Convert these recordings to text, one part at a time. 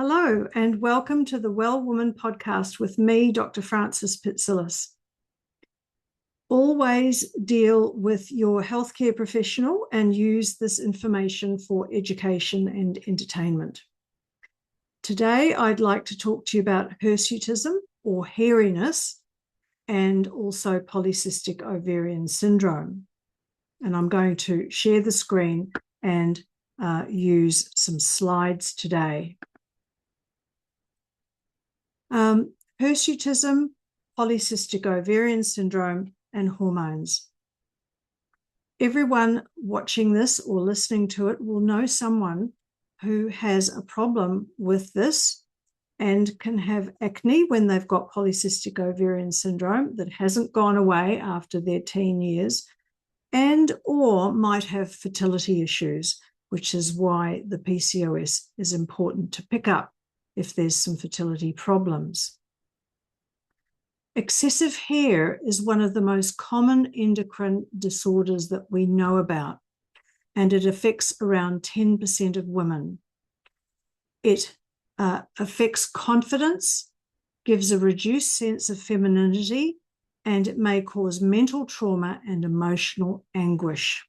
Hello, and welcome to the Well Woman podcast with me, Dr. Frances Pitzilis. Always deal with your healthcare professional and use this information for education and entertainment. Today, I'd like to talk to you about hirsutism or hairiness and also polycystic ovarian syndrome. And I'm going to share the screen and use some slides today. Hirsutism, polycystic ovarian syndrome, and hormones. Everyone watching this or listening to it will know someone who has a problem with this and can have acne when they've got polycystic ovarian syndrome that hasn't gone away after their teen years, and or might have fertility issues, which is why the PCOS is important to pick up if there's some fertility problems. Excessive hair is one of the most common endocrine disorders that we know about, and it affects around 10% of women. It affects confidence, gives a reduced sense of femininity, and it may cause mental trauma and emotional anguish.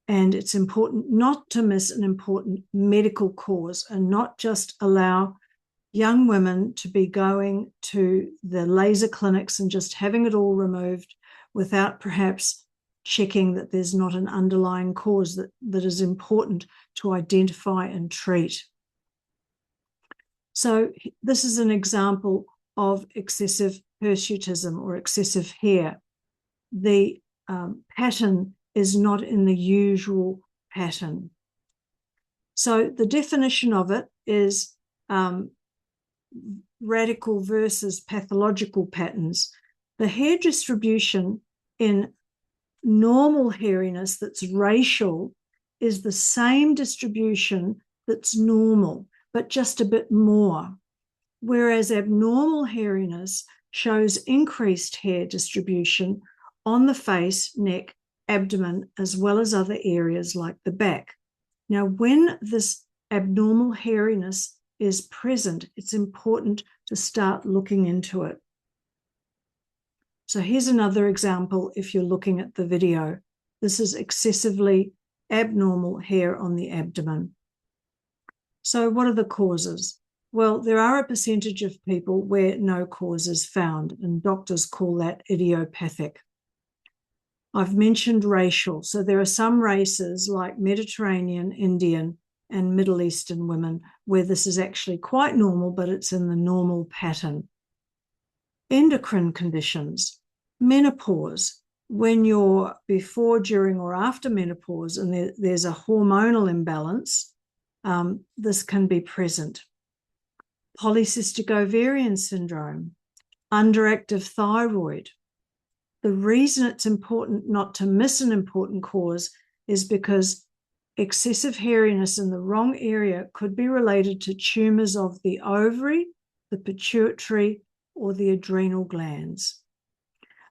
And it's important not to miss an important medical cause and not just allow young women to be going to the laser clinics and just having it all removed without perhaps checking that there's not an underlying cause that is important to identify and treat. So this is an example of excessive hirsutism or excessive hair. The pattern is not in the usual pattern. So the definition of it is radical versus pathological patterns. The hair distribution in normal hairiness that's racial is the same distribution that's normal, but just a bit more. Whereas abnormal hairiness shows increased hair distribution on the face, neck, abdomen, as well as other areas like the back. Now, when this abnormal hairiness is present, it's important to start looking into it. So here's another example if you're looking at the video. This is excessively abnormal hair on the abdomen. So what are the causes? Well, there are a percentage of people where no cause is found, and doctors call that idiopathic. I've mentioned racial. So there are some races like Mediterranean, Indian, and Middle Eastern women where this is actually quite normal, but it's in the normal pattern. Endocrine conditions, menopause, when you're before, during, or after menopause and there's a hormonal imbalance, this can be present. Polycystic ovarian syndrome, underactive thyroid. The reason it's important not to miss an important cause is because excessive hairiness in the wrong area could be related to tumors of the ovary, the pituitary, or the adrenal glands.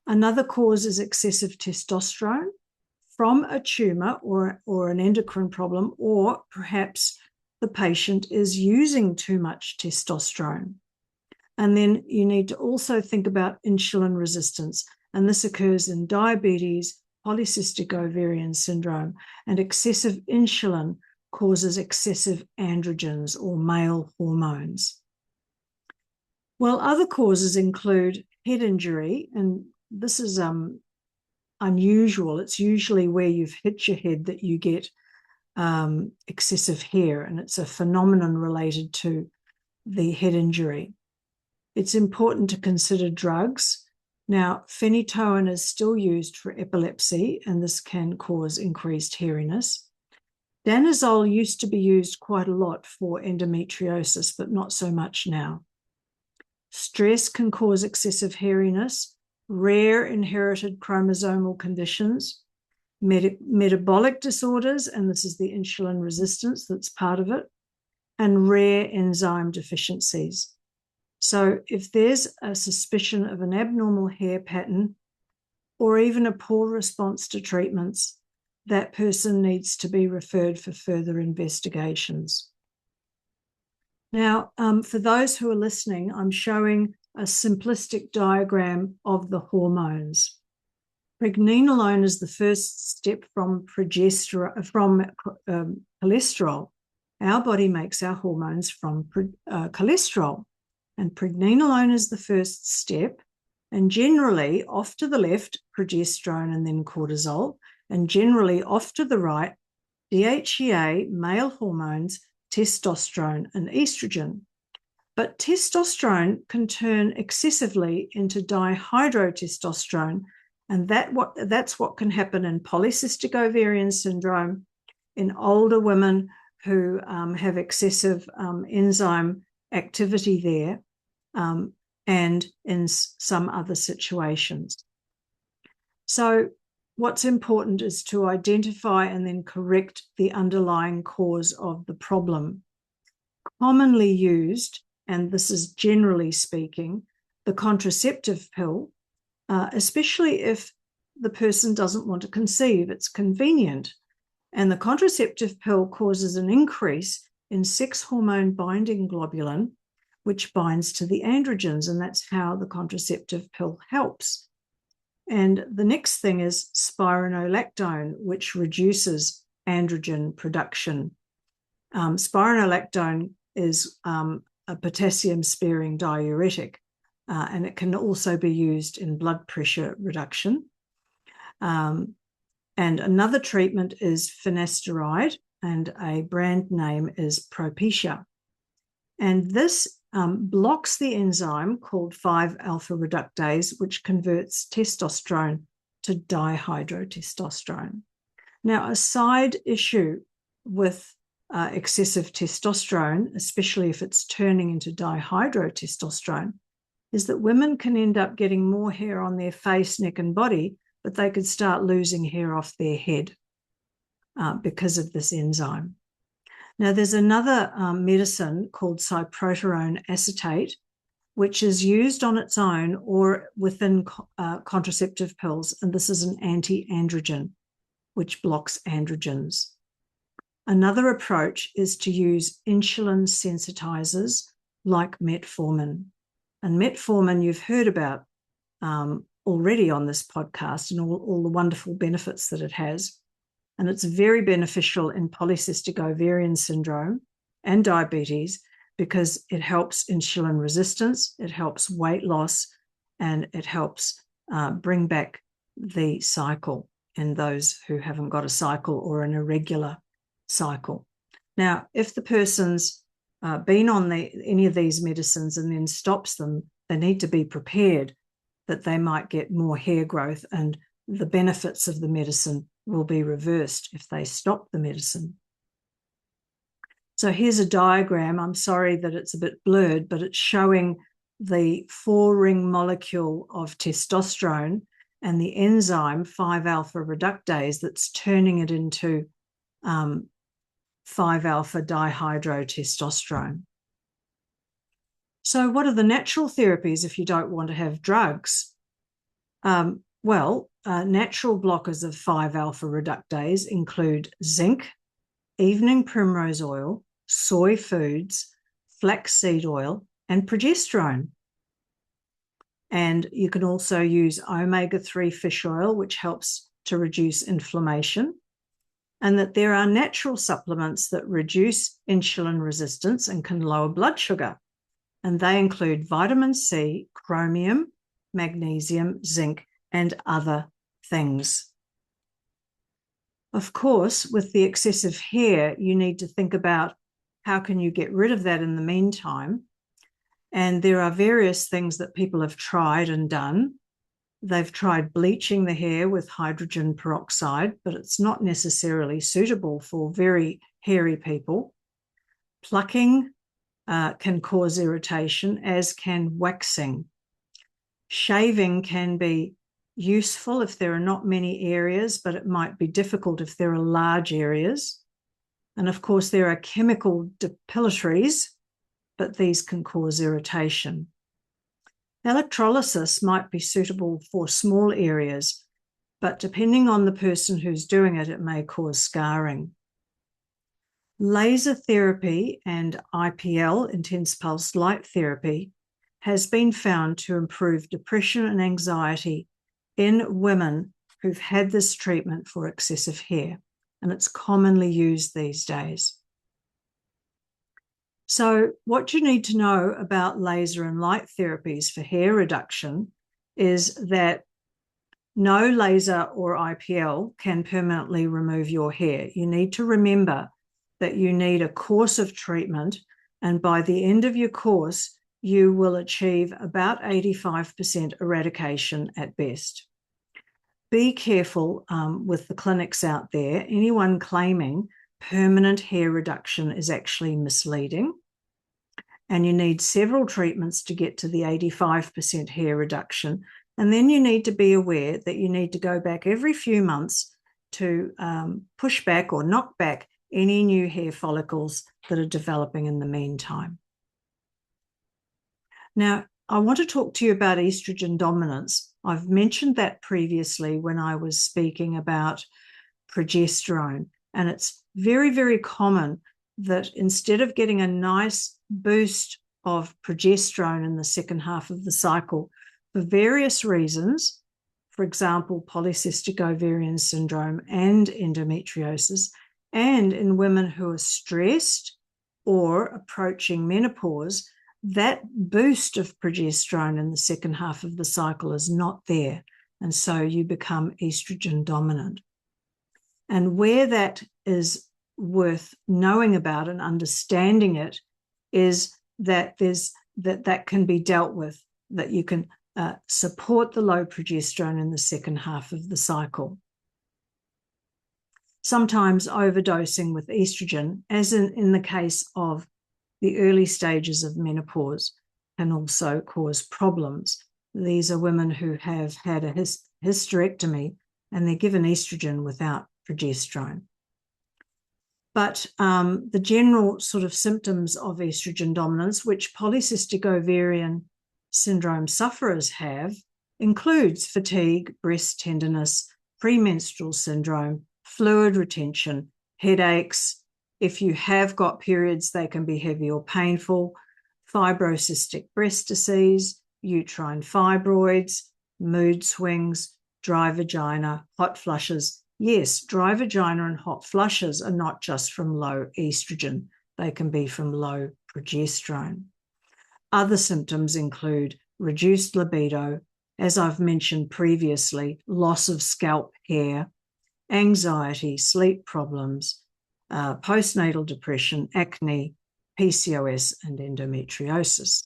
Another cause is excessive testosterone from a tumor or an endocrine problem, or perhaps the patient is using too much testosterone. And then you need to also think about insulin resistance, and this occurs in diabetes, polycystic ovarian syndrome, and excessive insulin causes excessive androgens or male hormones. Well, other causes include head injury, and this is unusual. It's usually where you've hit your head that you get excessive hair, and it's a phenomenon related to the head injury. It's important to consider drugs. Now, phenytoin is still used for epilepsy, and this can cause increased hairiness. Danazol used to be used quite a lot for endometriosis, but not so much now. Stress can cause excessive hairiness, rare inherited chromosomal conditions, metabolic disorders, and this is the insulin resistance that's part of it, and rare enzyme deficiencies. So if there's a suspicion of an abnormal hair pattern or even a poor response to treatments, that person needs to be referred for further investigations. Now, for those who are listening, I'm showing a simplistic diagram of the hormones. Pregnenolone is the first step from cholesterol. Our body makes our hormones from cholesterol, and pregnenolone is the first step. And generally, off to the left, progesterone and then cortisol, and generally off to the right, DHEA, male hormones, testosterone, and estrogen. But testosterone can turn excessively into dihydrotestosterone, and that's what can happen in polycystic ovarian syndrome, in older women who have excessive enzyme activity there, and in some other situations. So what's important is to identify and then correct the underlying cause of the problem. Commonly used, and this is generally speaking, the contraceptive pill, especially if the person doesn't want to conceive. It's convenient. And the contraceptive pill causes an increase in sex hormone binding globulin, which binds to the androgens, and that's how the contraceptive pill helps. And the next thing is spironolactone, which reduces androgen production. Spironolactone is a potassium-sparing diuretic, and it can also be used in blood pressure reduction. And another treatment is finasteride, and a brand name is Propecia. And this blocks the enzyme called 5-alpha reductase, which converts testosterone to dihydrotestosterone. Now, a side issue with excessive testosterone, especially if it's turning into dihydrotestosterone, is that women can end up getting more hair on their face, neck, and body, but they could start losing hair off their head because of this enzyme. Now, there's another medicine called cyproterone acetate, which is used on its own or within contraceptive pills, and this is an anti-androgen, which blocks androgens. Another approach is to use insulin sensitizers like Metformin. And Metformin you've heard about already on this podcast, and all the wonderful benefits that it has. And it's very beneficial in polycystic ovarian syndrome and diabetes because it helps insulin resistance, it helps weight loss, and it helps bring back the cycle in those who haven't got a cycle or an irregular cycle. Now, if the person's been on any of these medicines and then stops them, they need to be prepared that they might get more hair growth, and the benefits of the medicine will be reversed if they stop the medicine. So here's a diagram. I'm sorry that it's a bit blurred, but it's showing the 4-ring molecule of testosterone and the enzyme 5-alpha reductase that's turning it into 5-alpha dihydrotestosterone. So what are the natural therapies if you don't want to have drugs? Natural blockers of 5-alpha reductase include zinc, evening primrose oil, soy foods, flaxseed oil, and progesterone. And you can also use omega-3 fish oil, which helps to reduce inflammation. And that there are natural supplements that reduce insulin resistance and can lower blood sugar. And they include vitamin C, chromium, magnesium, zinc, and other things. Of course, with the excessive hair, you need to think about how can you get rid of that in the meantime. And there are various things that people have tried and done. They've tried bleaching the hair with hydrogen peroxide, but it's not necessarily suitable for very hairy people. Plucking can cause irritation, as can waxing. Shaving can be useful if there are not many areas, but it might be difficult if there are large areas. And of course, there are chemical depilatories, but these can cause irritation. Electrolysis might be suitable for small areas, but depending on the person who's doing it, it may cause scarring. Laser therapy and IPL, intense pulse light therapy, has been found to improve depression and anxiety in women who've had this treatment for excessive hair, and it's commonly used these days. So what you need to know about laser and light therapies for hair reduction is that no laser or IPL can permanently remove your hair. You need to remember that you need a course of treatment, and by the end of your course, you will achieve about 85% eradication at best. Be careful with the clinics out there. Anyone claiming permanent hair reduction is actually misleading, and you need several treatments to get to the 85% hair reduction. And then you need to be aware that you need to go back every few months to push back or knock back any new hair follicles that are developing in the meantime. Now, I want to talk to you about estrogen dominance. I've mentioned that previously when I was speaking about progesterone, and it's very, very common that instead of getting a nice boost of progesterone in the second half of the cycle, for various reasons, for example, polycystic ovarian syndrome and endometriosis, and in women who are stressed or approaching menopause, that boost of progesterone in the second half of the cycle is not there. And so you become estrogen dominant. And where that is worth knowing about and understanding it is that that can be dealt with, that you can support the low progesterone in the second half of the cycle. Sometimes overdosing with estrogen, as in the case of the early stages of menopause, can also cause problems. These are women who have had a hysterectomy and they're given estrogen without progesterone. But the general sort of symptoms of estrogen dominance, which polycystic ovarian syndrome sufferers have, includes fatigue, breast tenderness, premenstrual syndrome, fluid retention, headaches. If you have got periods, they can be heavy or painful, fibrocystic breast disease, uterine fibroids, mood swings, dry vagina, hot flushes. Yes, dry vagina and hot flushes are not just from low estrogen. They can be from low progesterone. Other symptoms include reduced libido, as I've mentioned previously, loss of scalp hair, anxiety, sleep problems, postnatal depression, acne, PCOS, and endometriosis.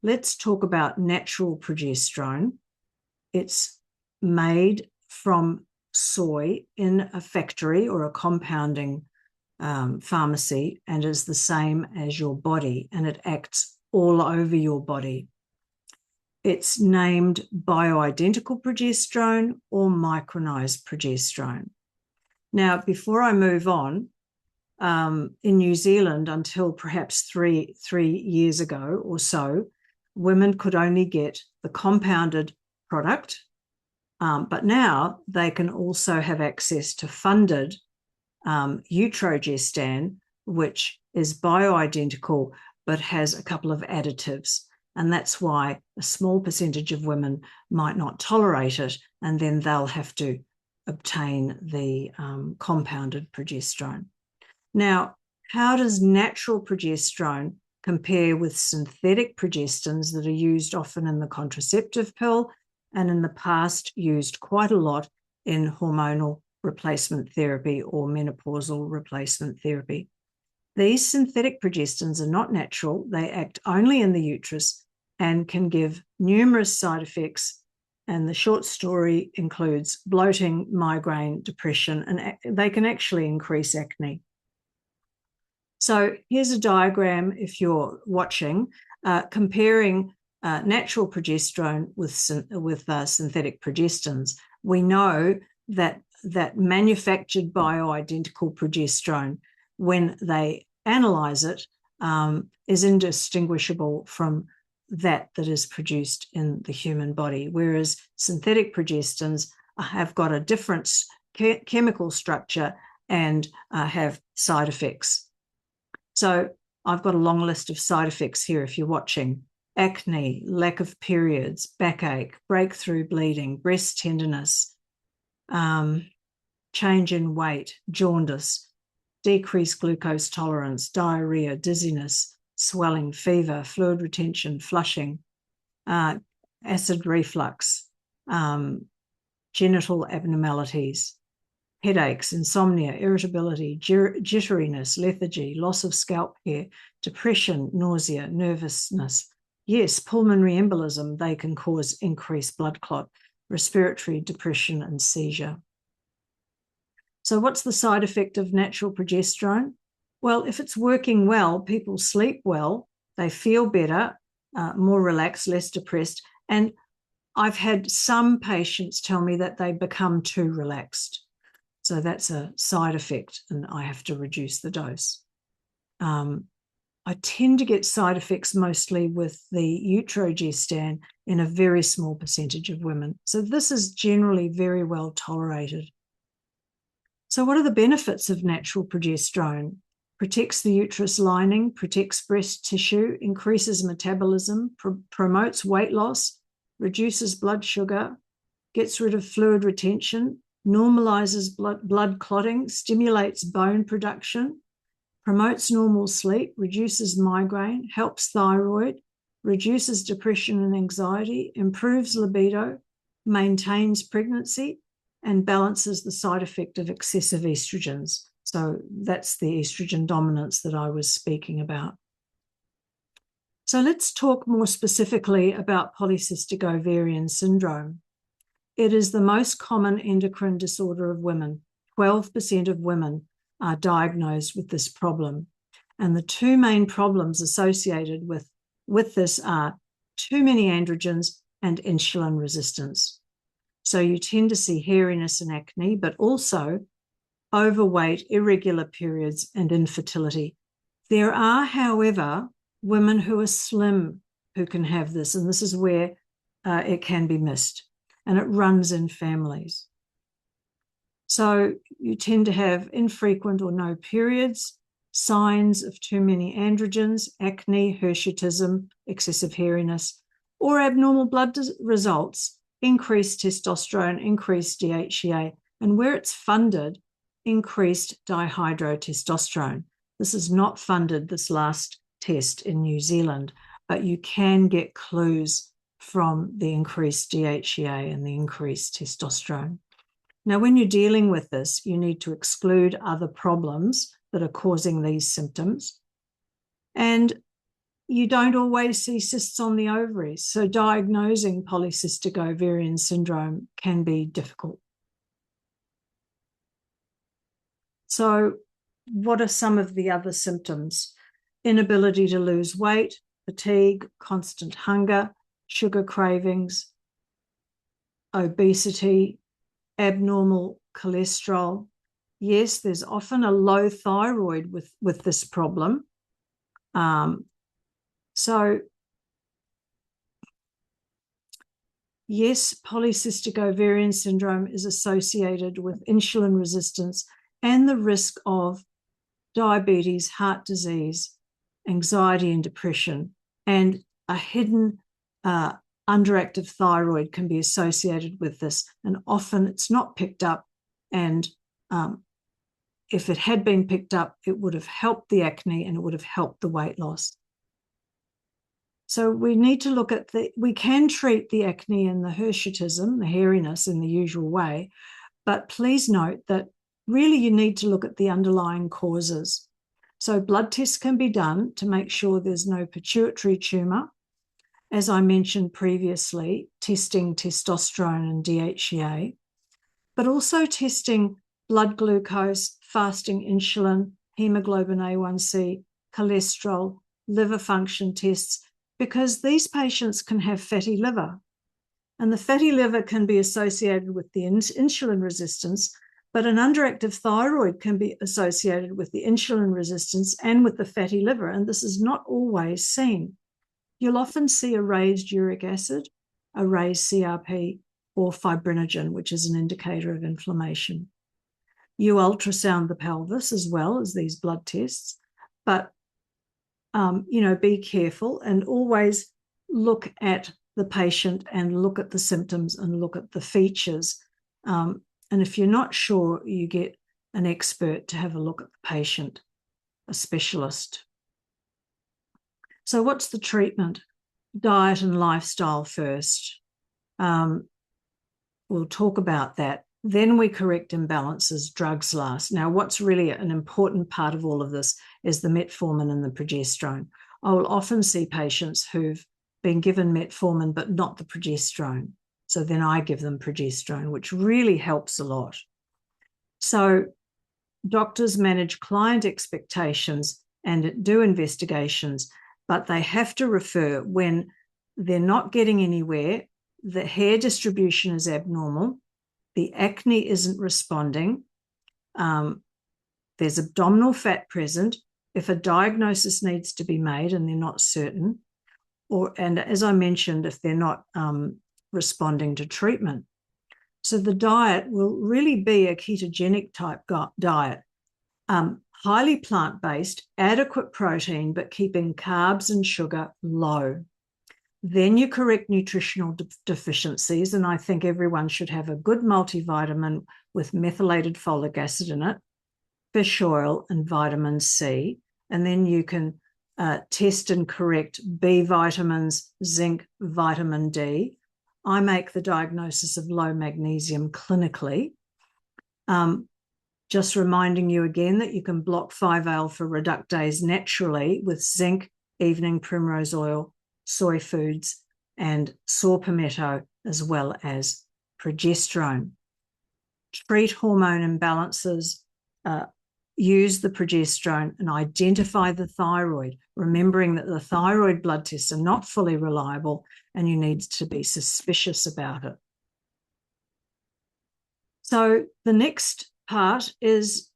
Let's talk about natural progesterone. It's made from soy in a factory or a compounding pharmacy and is the same as your body, and it acts all over your body. It's named bioidentical progesterone or micronized progesterone. Now, before I move on, in New Zealand, until perhaps three years ago or so, women could only get the compounded product, but now they can also have access to funded Utrogestan, which is bioidentical but has a couple of additives. And that's why a small percentage of women might not tolerate it, and then they'll have to obtain the compounded progesterone. Now, how does natural progesterone compare with synthetic progestins that are used often in the contraceptive pill and in the past used quite a lot in hormonal replacement therapy or menopausal replacement therapy? These synthetic progestins are not natural. They act only in the uterus and can give numerous side effects. And the short story includes bloating, migraine, depression, and they can actually increase acne. So here's a diagram, if you're watching, comparing natural progesterone with synthetic progestins. We know that manufactured bioidentical progesterone, when they analyze it, is indistinguishable from that is produced in the human body, whereas synthetic progestins have got a different chemical structure and have side effects. So I've got a long list of side effects here if you're watching. Acne, lack of periods, backache, breakthrough bleeding, breast tenderness, change in weight, jaundice, decreased glucose tolerance, diarrhea, dizziness, swelling, fever, fluid retention, flushing, acid reflux, genital abnormalities, headaches, insomnia, irritability, jitteriness, lethargy, loss of scalp hair, depression, nausea, nervousness. Yes, pulmonary embolism, they can cause increased blood clot, respiratory depression, and seizure. So what's the side effect of natural progesterone? Well, if it's working well, people sleep well, they feel better, more relaxed, less depressed. And I've had some patients tell me that they become too relaxed. So that's a side effect, and I have to reduce the dose. I tend to get side effects mostly with the utrogestan in a very small percentage of women. So this is generally very well tolerated. So what are the benefits of natural progesterone? Protects the uterus lining, protects breast tissue, increases metabolism, promotes weight loss, reduces blood sugar, gets rid of fluid retention, normalizes blood clotting, stimulates bone production, promotes normal sleep, reduces migraine, helps thyroid, reduces depression and anxiety, improves libido, maintains pregnancy, and balances the side effect of excessive estrogens. So that's the estrogen dominance that I was speaking about. So let's talk more specifically about polycystic ovarian syndrome. It is the most common endocrine disorder of women. 12% of women are diagnosed with this problem. And the two main problems associated with this are too many androgens and insulin resistance. So you tend to see hairiness and acne, but also overweight, irregular periods, and infertility. There are, however, women who are slim who can have this, and this is where it can be missed, and it runs in families. So you tend to have infrequent or no periods, signs of too many androgens, acne, hirsuitism, excessive hairiness, or abnormal blood results, increased testosterone, increased DHEA, and where it's funded, increased dihydrotestosterone. This is not funded, this last test in New Zealand, but you can get clues from the increased DHEA and the increased testosterone. Now, when you're dealing with this, you need to exclude other problems that are causing these symptoms. And you don't always see cysts on the ovaries, so diagnosing polycystic ovarian syndrome can be difficult. So what are some of the other symptoms? Inability to lose weight, fatigue, constant hunger, sugar cravings, obesity, abnormal cholesterol. Yes, there's often a low thyroid with this problem. So yes, polycystic ovarian syndrome is associated with insulin resistance and the risk of diabetes, heart disease, anxiety and depression, and a hidden underactive thyroid can be associated with this, and often it's not picked up, and if it had been picked up, it would have helped the acne and it would have helped the weight loss. So we need to look at we can treat the acne and the hirsutism, the hairiness, in the usual way, but please note that really you need to look at the underlying causes. So blood tests can be done to make sure there's no pituitary tumor. As I mentioned previously, testing testosterone and DHEA, but also testing blood glucose, fasting insulin, hemoglobin A1C, cholesterol, liver function tests, because these patients can have fatty liver. And the fatty liver can be associated with the insulin resistance, but an underactive thyroid can be associated with the insulin resistance and with the fatty liver, and this is not always seen. You'll often see a raised uric acid, a raised CRP, or fibrinogen, which is an indicator of inflammation. You ultrasound the pelvis as well as these blood tests, but be careful and always look at the patient and look at the symptoms and look at the features. And if you're not sure, you get an expert to have a look at the patient, a specialist. So what's the treatment? Diet and lifestyle first. We'll talk about that. Then we correct imbalances, drugs last. Now, what's really an important part of all of this is the metformin and the progesterone. I will often see patients who've been given metformin but not the progesterone. So then I give them progesterone, which really helps a lot. So doctors manage client expectations and do investigations, but they have to refer when they're not getting anywhere, the hair distribution is abnormal, the acne isn't responding, there's abdominal fat present, if a diagnosis needs to be made and they're not certain, and as I mentioned, if they're not responding to treatment. So the diet will really be a ketogenic type diet, highly plant-based, adequate protein, but keeping carbs and sugar low. Then you correct nutritional deficiencies, and I think everyone should have a good multivitamin with methylated folic acid in it, fish oil, and vitamin C. And then you can test and correct B vitamins, zinc, vitamin D. I make the diagnosis of low magnesium clinically. Just reminding you again that you can block 5-alpha reductase naturally with zinc, evening primrose oil, soy foods, and saw palmetto, as well as progesterone. Treat hormone imbalances, use the progesterone, and identify the thyroid, remembering that the thyroid blood tests are not fully reliable and you need to be suspicious about it. So the next part is,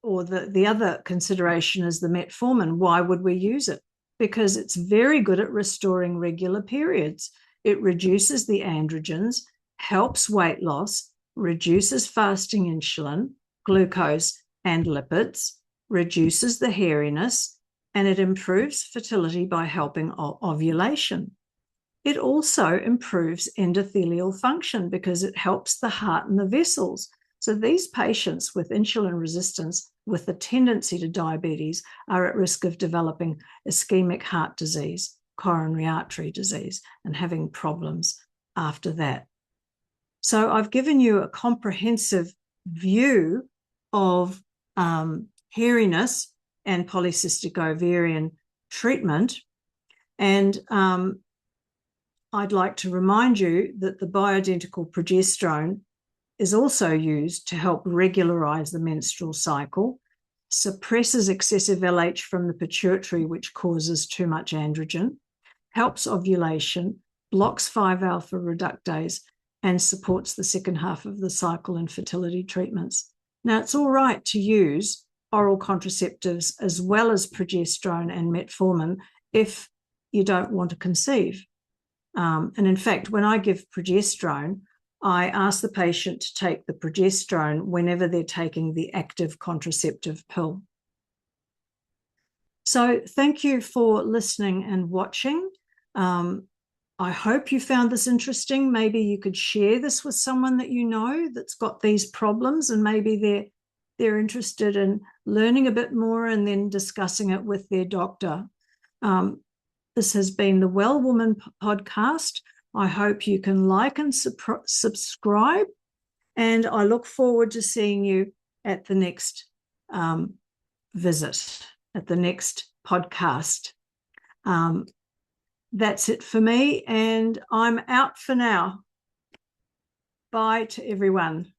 or the other consideration is the metformin. Why would we use it? Because it's very good at restoring regular periods. It reduces the androgens, helps weight loss, reduces fasting insulin, glucose, and lipids, reduces the hairiness, and it improves fertility by helping ovulation. It also improves endothelial function because it helps the heart and the vessels. So these patients with insulin resistance with a tendency to diabetes are at risk of developing ischemic heart disease, coronary artery disease, and having problems after that. So I've given you a comprehensive view of hairiness and polycystic ovarian treatment. And I'd like to remind you that the bioidentical progesterone is also used to help regularize the menstrual cycle, suppresses excessive LH from the pituitary, which causes too much androgen, helps ovulation, blocks 5-alpha reductase, and supports the second half of the cycle in fertility treatments. Now, it's all right to use oral contraceptives as well as progesterone and metformin if you don't want to conceive. And in fact, when I give progesterone, I ask the patient to take the progesterone whenever they're taking the active contraceptive pill. So thank you for listening and watching. I hope you found this interesting. Maybe you could share this with someone that you know that's got these problems, and maybe they're interested in learning a bit more and then discussing it with their doctor. This has been the Well Woman podcast. I hope you can like and subscribe, and I look forward to seeing you at the next visit, at the next podcast. That's it for me, and I'm out for now. Bye to everyone.